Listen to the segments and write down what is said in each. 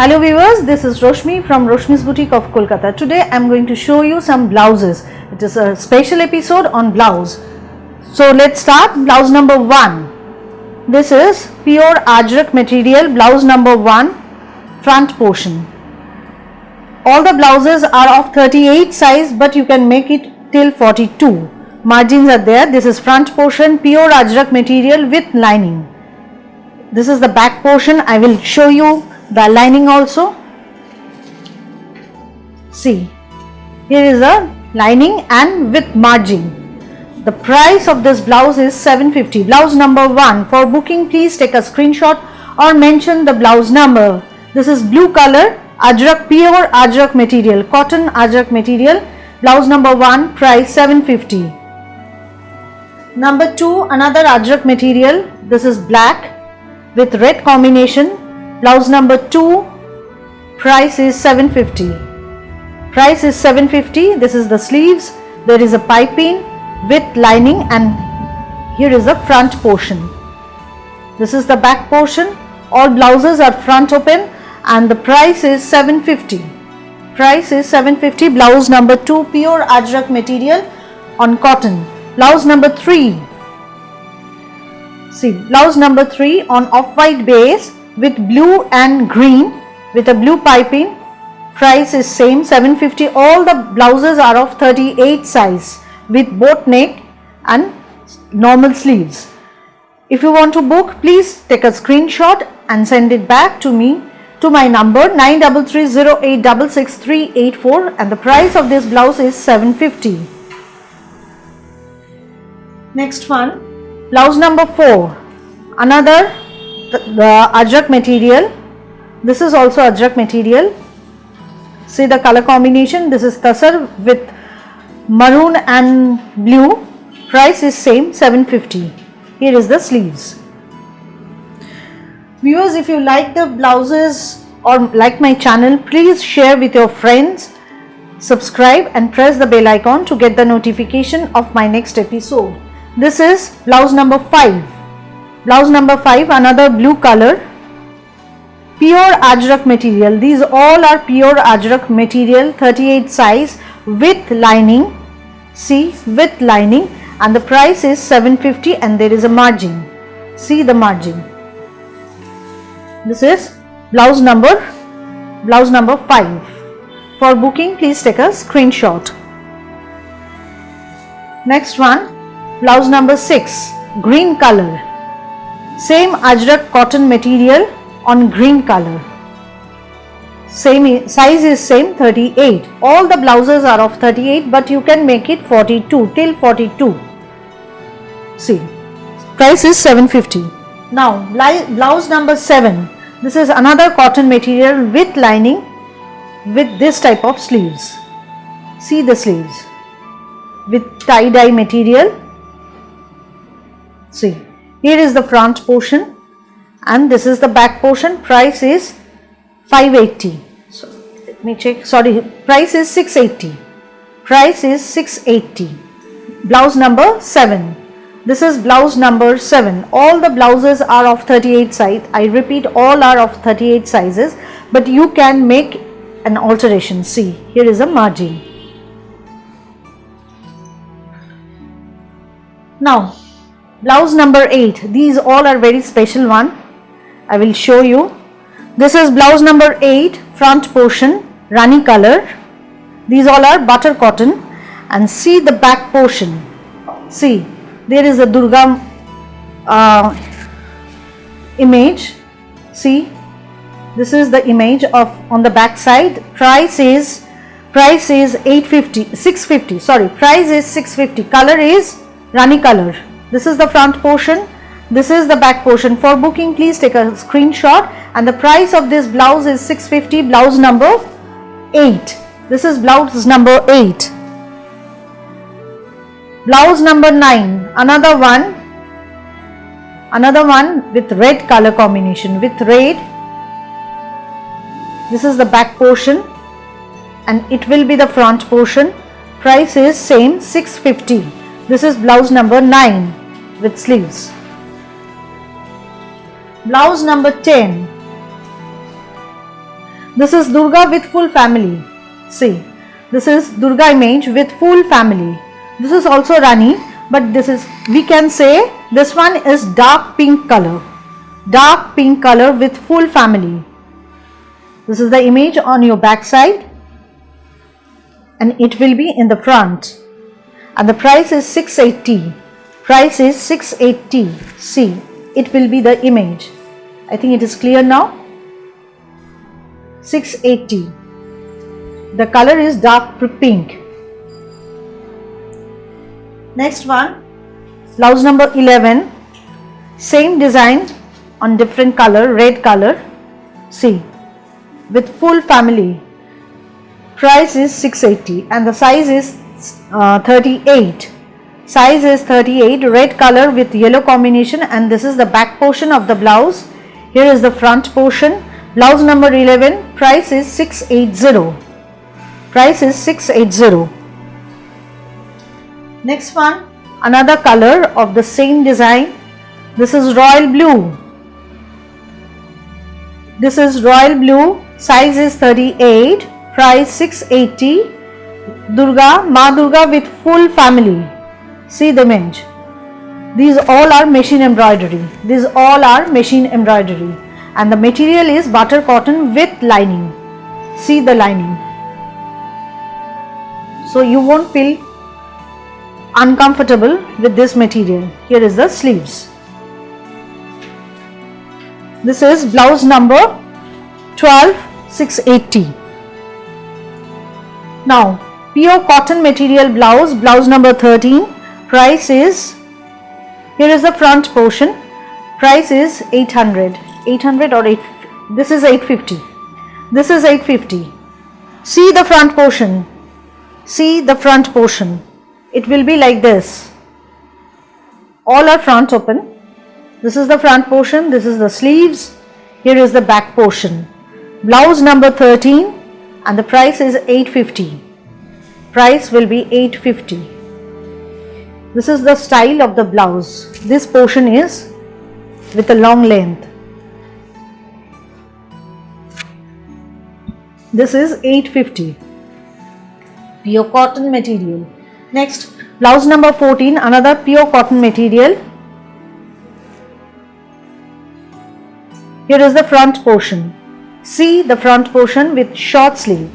Hello viewers, this is Roshmi from Roshmi's Boutique of Kolkata. Today I am going to show you some blouses. It is a special episode on blouse. So let's start. Blouse number 1. This is pure Ajrak material, blouse number 1, front portion. All the blouses are of 38 size, but you can make it till 42. Margins are there. This is front portion, pure Ajrak material with lining. This is the back portion. I will show you the lining also. See, here is a lining and with margin. The price of this blouse is 750. Blouse number 1. For booking, please take a screenshot or mention the blouse number. This is blue color, Ajrak, pure Ajrak material, cotton Ajrak material. Blouse number 1, price 750. Number 2, another Ajrak material. This is black with red combination. Blouse number 2, price is 750. Price is 750. This is the sleeves. There is a piping with lining, and here is the front portion. This is the back portion. All blouses are front open, and the price is 750. Price is 750. Blouse number 2, pure Ajrak material on cotton. Blouse number 3. See, blouse number 3 on off-white base with blue and green with a blue piping. Price is same, 750. All the blouses are of 38 size with boat neck and normal sleeves. If you want to book, please take a screenshot and send it back to me to my number 9330866384, and the price of this blouse is 750. Next one, blouse number 4. Another the Ajrak material. This is also Ajrak material. See the color combination. This is Tasar with maroon and blue. Price is same, 750. Here is the sleeves. Viewers, if you like the blouses or like my channel, please share with your friends, subscribe and press the bell icon to get the notification of my next episode. This is blouse number 5. Blouse number 5, another blue color, pure Ajrak material. These all are pure Ajrak material, 38 size with lining. See, with lining, and the price is 750, and there is a margin. See the margin. This is blouse number 5. For booking, please take a screenshot. Next one, blouse number 6, green color. Same Ajrak cotton material on green color. Same size is same, 38. All the blouses are of 38, but you can make it 42 till 42. See, price is 750. Now blouse number 7. This is another cotton material with lining with this type of sleeves. See the sleeves with tie-dye material. See, here is the front portion and this is the back portion. Price is 580. So let me check. Sorry, price is 680. Price is 680. Blouse number 7. This is blouse number 7. All the blouses are of 38 size. I repeat, all are of 38 sizes, but you can make an alteration. See, here is a margin. Now, blouse number 8. These all are very special one. I will show you. This is blouse number 8, front portion, Rani color. These all are butter cotton, and see the back portion. See, there is a Durga image. See, this is the image of on the back side. Price is 650. Sorry, price is 650. Color is Rani color. This is the front portion. This is the back portion. For booking, please take a screenshot, and the price of this blouse is 650. Blouse number 8. This is blouse number 8. Blouse number 9. Another one with red color combination with red. This is the back portion and it will be the front portion. Price is same, 650. This is blouse number 9 with sleeves. Blouse number 10. This is Durga with full family. See, this is Durga image with full family. This is also Rani, but this is, we can say this one is dark pink color. Dark pink color with full family. This is the image on your back side and it will be in the front. And the price is 680. Price is 680. See, it will be the image. I think it is clear now. 680. The color is dark pink. Next one, blouse number 11. Same design on different color, red color. See, with full family. Price is 680 and the size is 38. Size is 38, red color with yellow combination, and this is the back portion of the blouse. Here is the front portion. Blouse number 11, price is 680. Price is 680. Next one, another color of the same design. This is royal blue. This is royal blue. Size is 38. Price 680. Durga, Ma Durga with full family. See the image. These all are machine embroidery. These all are machine embroidery. And the material is butter cotton with lining. See the lining. So you won't feel uncomfortable with this material. Here is the sleeves. This is blouse number 12, 680. Now, pure cotton material blouse, blouse number 13. Price is, here is the front portion. Price is 800. 800 or 8, this is 850. This is 850. See the front portion. See the front portion. It will be like this. All are front open. This is the front portion. This is the sleeves. Here is the back portion. Blouse number 13 and the price is 850. Price will be 850. This is the style of the blouse. This portion is with a long length. This is 850. Pure cotton material. Next, blouse number 14, another pure cotton material. Here is the front portion. See the front portion with short sleeve.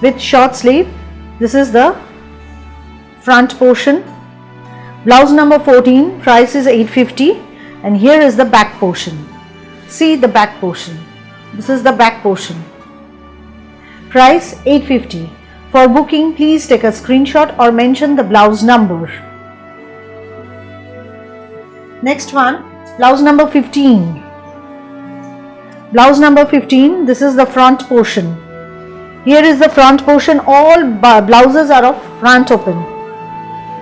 With short sleeve, this is the front portion. Blouse number 14, price is 850, and here is the back portion. See the back portion. This is the back portion. Price 850. For booking, please take a screenshot or mention the blouse number. Next one, blouse number 15. Blouse number 15, this is the front portion. Here is the front portion. All blouses are of front open.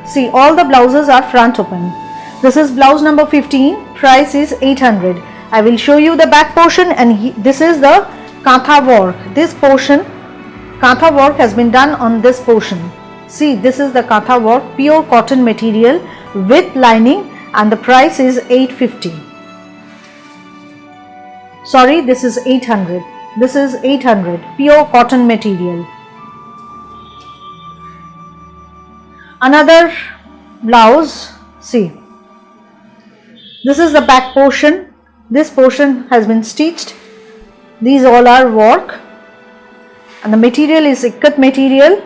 See, all the blouses are front open. This is blouse number 15. Price is 800. I will show you the back portion, and this is the kantha work. This portion, kantha work has been done on this portion. See, this is the kantha work, pure cotton material with lining, and the price is 850. Sorry, this is 800. This is 800, pure cotton material. Another blouse, see, this is the back portion. This portion has been stitched. These all are work, and the material is ikat material.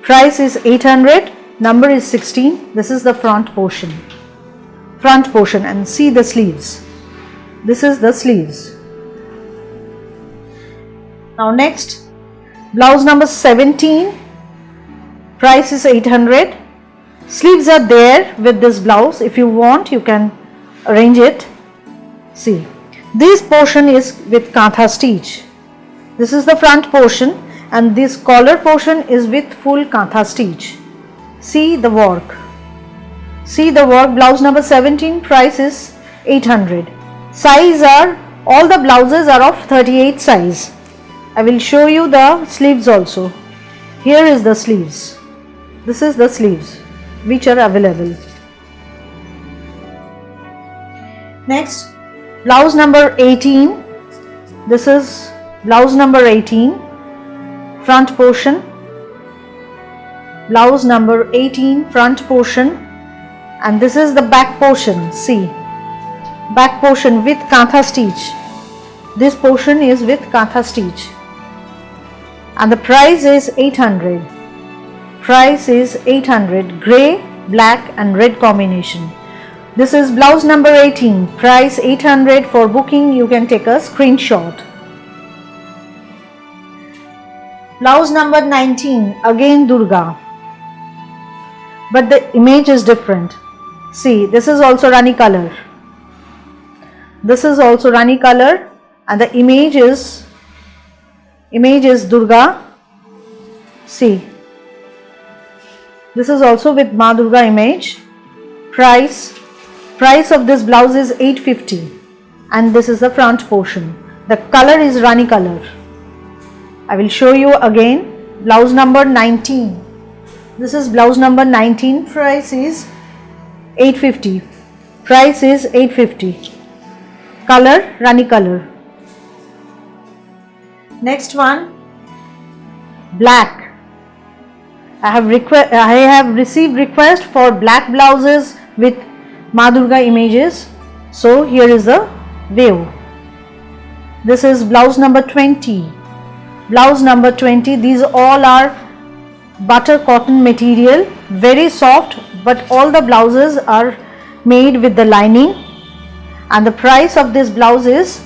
Price is 800, number is 16. This is the front portion. Front portion, and see the sleeves. This is the sleeves. Now next, blouse number 17. Price is 800. Sleeves are there with this blouse. If you want, you can arrange it. See, this portion is with kantha stitch. This is the front portion, and this collar portion is with full kantha stitch. See the work. See the work. Blouse number 17. Price is 800. Size are, all the blouses are of 38 size. I will show you the sleeves also. Here is the sleeves. This is the sleeves which are available. Next, blouse number 18. This is Blouse number 18, front portion. Blouse number 18, front portion. And this is the back portion. See, back portion with kantha stitch. This portion is with kantha stitch. And the price is 800. Price is 800. Grey, black and red combination. This is blouse number 18. Price 800. For booking, you can take a screenshot. Blouse number 19. Again Durga. But the image is different. See, this is also Rani color. This is also Rani color, and the image is Durga. See, this is also with Ma Durga image. Price of this blouse is 850, and this is the front portion. The color is Rani color. I will show you again. Blouse number 19. This is blouse number 19. Price is 850. Price is 850. Color Rani color. Next one, black. I have received request for black blouses with Ma Durga images. So here is the view. This is blouse number 20. Blouse number 20. These all are butter cotton material, very soft, but all the blouses are made with the lining, and the price of this blouse is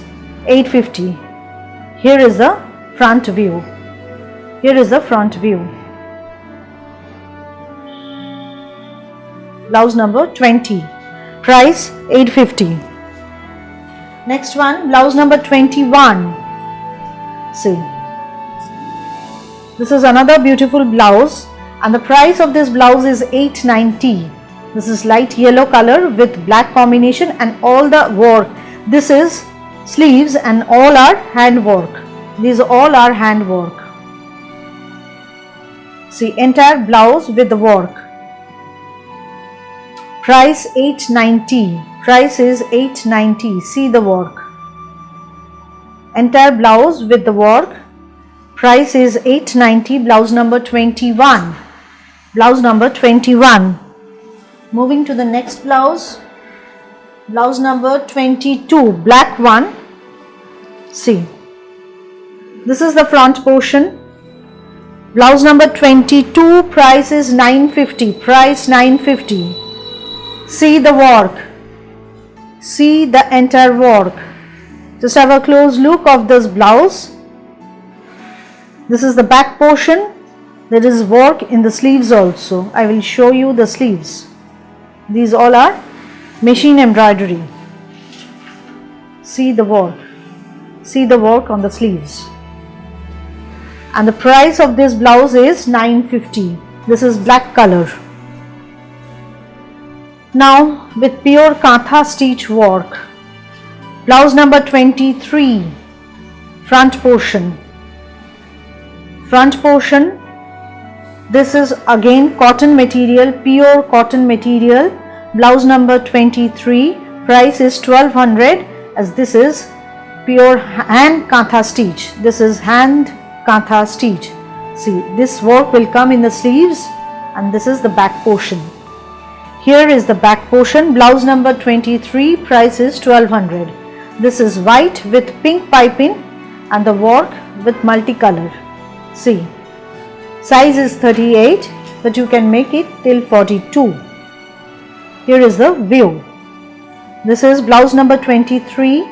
850. Here is the front view. Here is the front view. Blouse number 20. Price 850. Next one, blouse number 21. See, this is another beautiful blouse, and the price of this blouse is 890. This is light yellow color with black combination and all the work. This is sleeves and all are hand work. These all are hand work. See, entire blouse with the work. Price 890. Price is 890. See the work. Entire blouse with the work. Price is 890. Blouse number 21. Blouse number 21. Moving to the next blouse. Blouse number 22. Black one. See. This is the front portion. Blouse number 22. Price is 950. Price 950. See the work. See the entire work. Just have a close look of this blouse. This is the back portion. There is work in the sleeves also. I will show you the sleeves. These all are machine embroidery. See the work. See the work on the sleeves. And the price of this blouse is 950. This is black color. Now with pure kantha stitch work. Blouse number 23. Front portion. Front portion. This is again cotton material, pure cotton material. Blouse number 23. Price is 1200, as this is pure hand kantha stitch. This is hand kantha stitch. See, this work will come in the sleeves, and this is the back portion. Here is the back portion. Blouse number 23. Price is 1200. This is white with pink piping and the work with multicolor. See, size is 38, but you can make it till 42. Here is the view. This is blouse number 23.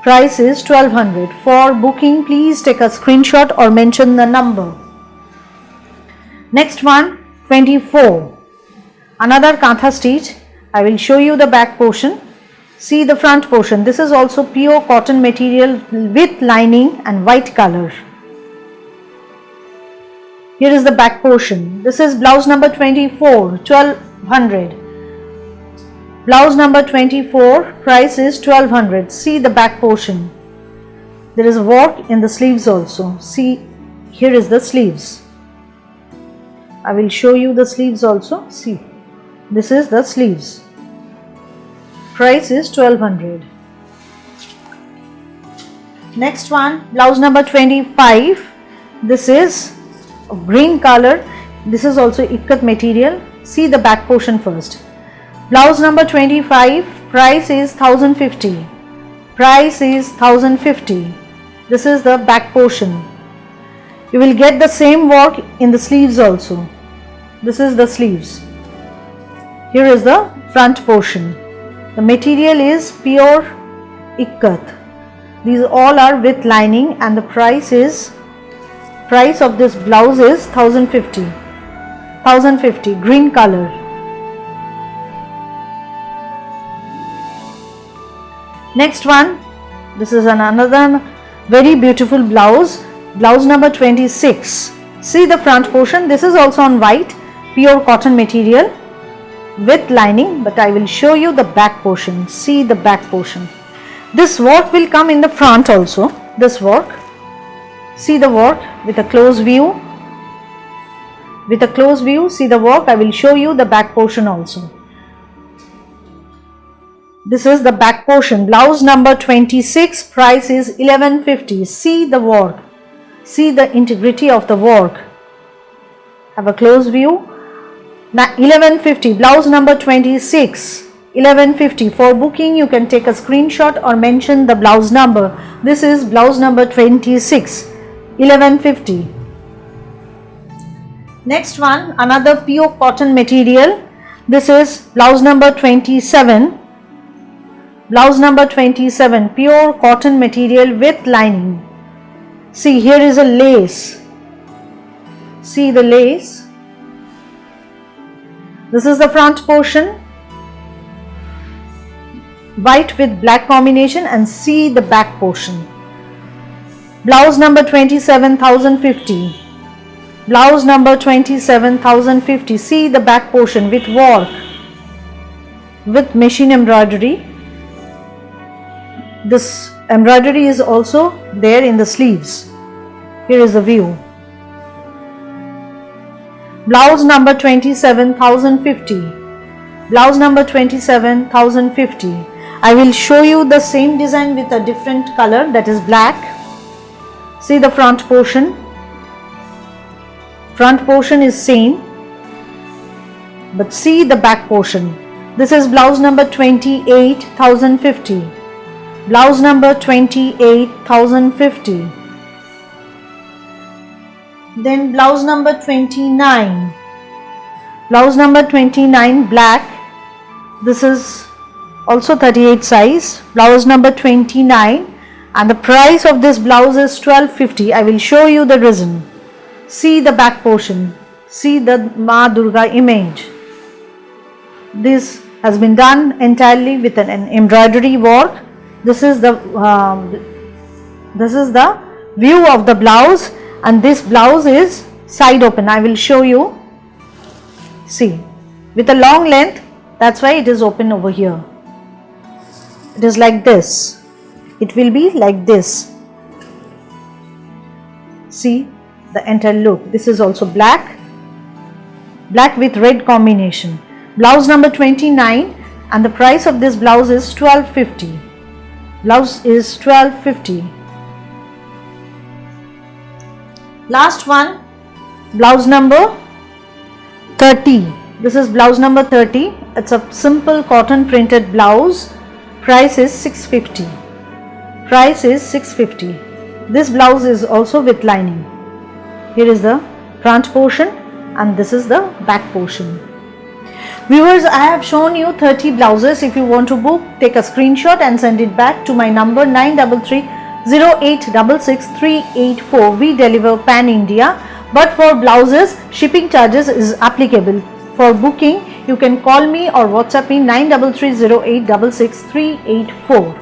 Price is 1200. For booking, please take a screenshot or mention the number. Next one, 24. Another kantha stitch. I will show you the back portion. See the front portion. This is also pure cotton material with lining and white color. Here is the back portion. This is blouse number 24, 1200. Blouse number 24, price is 1200. See the back portion. There is work in the sleeves also. See, here is the sleeves. I will show you the sleeves also. See, this is the sleeves. Price is 1200. Next one, blouse number 25. This is of green color. This is also ikat material. See the back portion first. Blouse number 25, price is 1050. Price is 1050. This is the back portion. You will get the same work in the sleeves also. This is the sleeves. Here is the front portion. The material is pure ikat. These all are with lining, and the price of this blouse is 1050. 1050, green color. Next one, this is another very beautiful blouse. Blouse number 26. See the front portion. This is also on white, pure cotton material with lining, but I will show you the back portion. See the back portion. This work will come in the front also. This work. See the work with a close view. With a close view, see the work. I will show you the back portion also. This is the back portion. Blouse number 26. Price is 1150. See the work. See the integrity of the work. Have a close view. Now 1150. Blouse number 26. 1150. For booking, you can take a screenshot or mention the blouse number. This is blouse number 26. 1150. Next one, another pure cotton material. This is blouse number 27. Blouse number 27, pure cotton material with lining. See, here is a lace. See the lace. This is the front portion. White with black combination, and see the back portion. Blouse number 27, 1050. Blouse number 27, 1050. See the back portion with work, with machine embroidery. This embroidery is also there in the sleeves. Here is the view. Blouse number 27, 1050. Blouse number 27, 1050. I will show you the same design with a different color, that is black. See the front portion. Front portion is same, but see the back portion. This is blouse number 28, 1050. Blouse number 28, 1050. Then blouse number 29. Blouse number 29, black. This is also 38 size. Blouse number 29, and the price of this blouse is 1250. I will show you the reason. See the back portion. See the Ma Durga image. This has been done entirely with an embroidery work. This is the view of the blouse, and this blouse is side open. I will show you. See, with a long length, that's why it is open over here. It is like this. It will be like this. See the entire look. This is also black. Black with red combination. Blouse number 29, and the price of this blouse is 1250. Blouse is 1250. Last one, blouse number 30. This is blouse number 30. It's a simple cotton printed blouse. Price is 650. Price is 650. This blouse is also with lining. Here is the front portion, and this is the back portion. Viewers, I have shown you 30 blouses. If you want to book, take a screenshot and send it back to my number 933-0866-384. We deliver pan India, but for blouses, shipping charges is applicable. For booking, you can call me or WhatsApp me 933-0866-384.